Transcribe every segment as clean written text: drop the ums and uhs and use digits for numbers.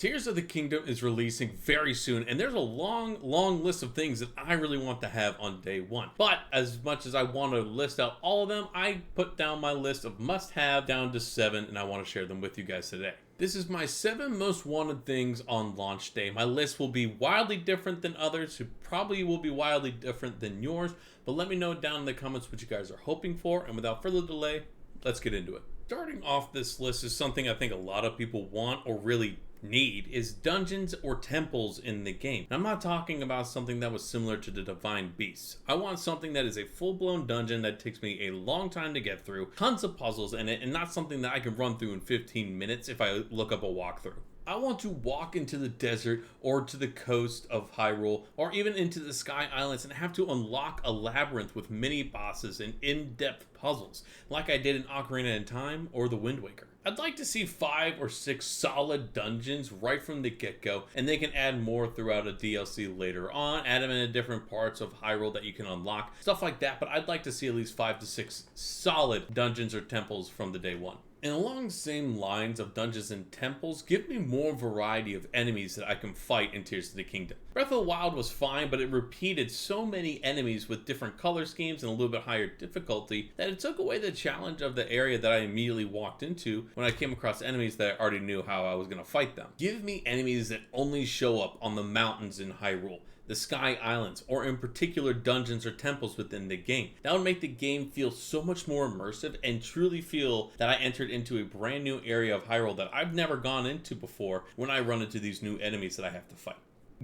Tears of the Kingdom is releasing very soon, and there's a long list of things that I really want to have on day one. But as much as I want to list out all of them, I put down my list of must-have down to 7, and I want to share them with you guys today. This is my 7 most wanted things on launch day. My list will be wildly different than others, who probably will be wildly different than yours, but let me know down in the comments what you guys are hoping for, and without further delay, let's get into it. Starting off this list is something I think a lot of people want or really need is dungeons or temples in the game. I'm not talking about something that was similar to the Divine Beasts. I want something that is a full-blown dungeon that takes me a long time to get through, tons of puzzles in it, and not something that I can run through in 15 minutes if I look up a walkthrough. I want to walk into the desert or to the coast of Hyrule or even into the Sky Islands and have to unlock a labyrinth with mini bosses and in-depth puzzles like I did in Ocarina of Time or The Wind Waker. I'd like to see 5 or 6 solid dungeons right from the get-go, and they can add more throughout a DLC later on, add them in different parts of Hyrule that you can unlock, stuff like that, but I'd like to see at least 5 to 6 solid dungeons or temples from the day one. And along the same lines of dungeons and temples, give me more variety of enemies that I can fight in Tears of the Kingdom. Breath of the Wild was fine, but it repeated so many enemies with different color schemes and a little bit higher difficulty that it took away the challenge of the area that I immediately walked into when I came across enemies that I already knew how I was going to fight them. Give me enemies that only show up on the mountains in Hyrule, the Sky Islands, or in particular dungeons or temples within the game. That would make the game feel so much more immersive and truly feel that I entered into a brand new area of Hyrule that I've never gone into before when I run into these new enemies that I have to fight.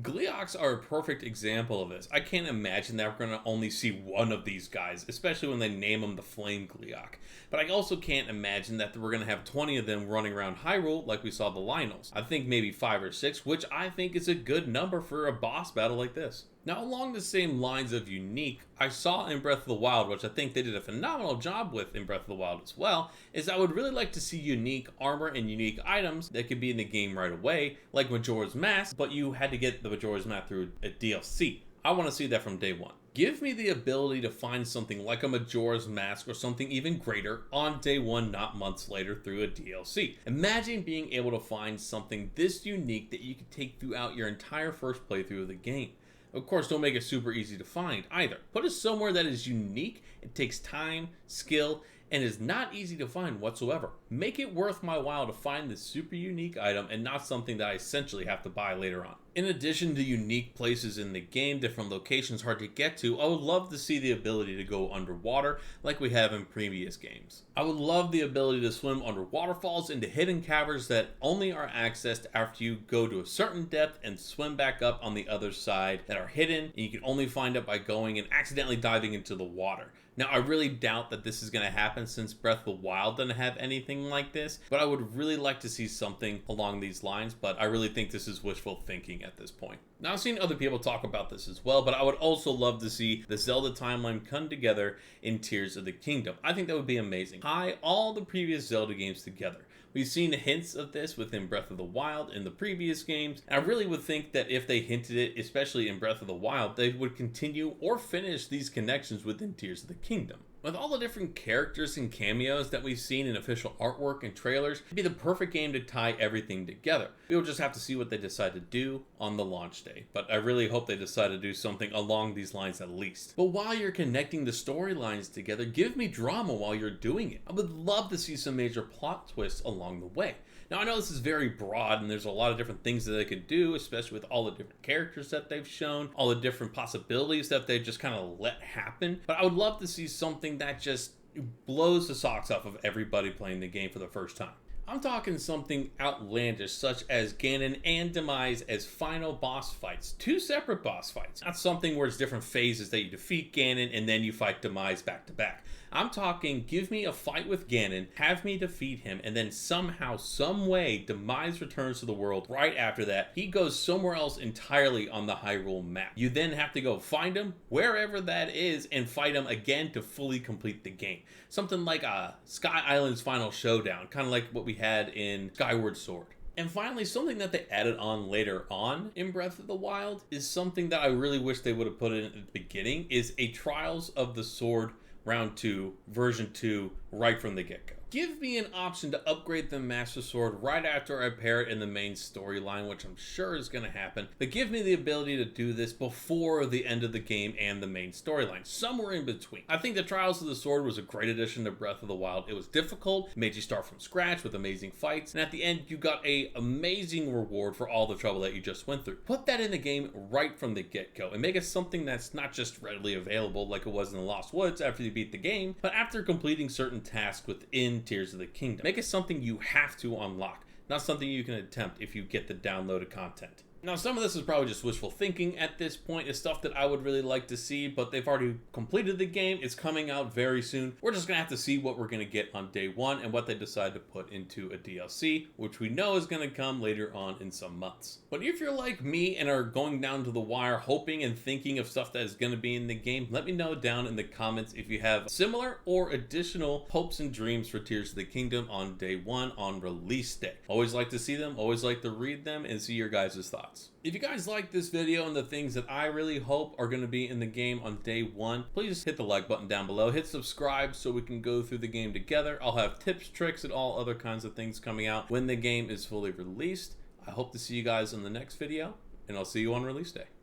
Gleeoks are a perfect example of this. I can't imagine that we're going to only see one of these guys, especially when they name them the Flame Gleeok. But I also can't imagine that we're going to have 20 of them running around Hyrule like we saw the Lynels. I think maybe 5 or 6, which I think is a good number for a boss battle like this. Now, along the same lines of unique, I saw in Breath of the Wild, which I think they did a phenomenal job with in Breath of the Wild as well, is I would really like to see unique armor and unique items that could be in the game right away, like Majora's Mask, but you had to get the Majora's Mask through a DLC. I want to see that from day one. Give me the ability to find something like a Majora's Mask or something even greater on day one, not months later through a DLC. Imagine being able to find something this unique that you could take throughout your entire first playthrough of the game. Of course, don't make it super easy to find either. Put it somewhere that is unique, it takes time, skill, and is not easy to find whatsoever. Make it worth my while to find this super unique item and not something that I essentially have to buy later on. In addition to unique places in the game, different locations hard to get to, I would love to see the ability to go underwater like we have in previous games. I would love the ability to swim under waterfalls into hidden caverns that only are accessed after you go to a certain depth and swim back up on the other side that are hidden and you can only find it by going and accidentally diving into the water. Now, I really doubt that this is going to happen since Breath of the Wild doesn't have anything like this, but I would really like to see something along these lines, but I really think this is wishful thinking at this point. Now, I've seen other people talk about this as well, but I would also love to see the Zelda timeline come together in Tears of the Kingdom. I think that would be amazing. Tie all the previous Zelda games together. We've seen hints of this within Breath of the Wild in the previous games. And I really would think that if they hinted it, especially in Breath of the Wild, they would continue or finish these connections within Tears of the Kingdom. With all the different characters and cameos that we've seen in official artwork and trailers, it'd be the perfect game to tie everything together. We'll just have to see what they decide to do on the launch day, but I really hope they decide to do something along these lines at least. But while you're connecting the storylines together, give me drama while you're doing it. I would love to see some major plot twists along the way. Now, I know this is very broad and there's a lot of different things that they could do, especially with all the different characters that they've shown, all the different possibilities that they've just kind of let happen. But I would love to see something that just blows the socks off of everybody playing the game for the first time. I'm talking something outlandish such as Ganon and Demise as final boss fights. 2 separate boss fights. Not something where it's different phases that you defeat Ganon and then you fight Demise back to back. I'm talking give me a fight with Ganon, have me defeat him, and then somehow, some way, Demise returns to the world right after that. He goes somewhere else entirely on the Hyrule map. You then have to go find him, wherever that is, and fight him again to fully complete the game. Something like a Sky Island's Final Showdown, kind of like what we had in Skyward Sword. And finally, something that they added on later on in Breath of the Wild is something that I really wish they would have put in at the beginning, is a Trials of the Sword Round 2, Version 2, right from the get-go. give me an option to upgrade the Master Sword right after I pair it in the main storyline, which I'm sure is going to happen, but give me the ability to do this before the end of the game and the main storyline, somewhere in between. I think the Trials of the Sword was a great addition to Breath of the Wild. It was difficult, it made you start from scratch with amazing fights, and at the end you got a amazing reward for all the trouble that you just went through. Put that in the game right from the get-go and make it something that's not just readily available like it was in the Lost Woods after you beat the game, but after completing certain tasks within Tears of the Kingdom. Make it something you have to unlock, not something you can attempt if you get the downloaded content. Now, some of this is probably just wishful thinking at this point. It's stuff that I would really like to see, but they've already completed the game. It's coming out very soon. We're just going to have to see what we're going to get on day one and what they decide to put into a DLC, which we know is going to come later on in some months. But if you're like me and are going down to the wire hoping and thinking of stuff that is going to be in the game, let me know down in the comments if you have similar or additional hopes and dreams for Tears of the Kingdom on day one on release day. Always like to see them, always like to read them and see your guys' thoughts. If you guys like this video and the things that I really hope are going to be in the game on day one, please hit the like button down below, hit subscribe so we can go through the game together. I'll have tips, tricks, and all other kinds of things coming out when the game is fully released. I hope to see you guys in the next video, and I'll see you on release day.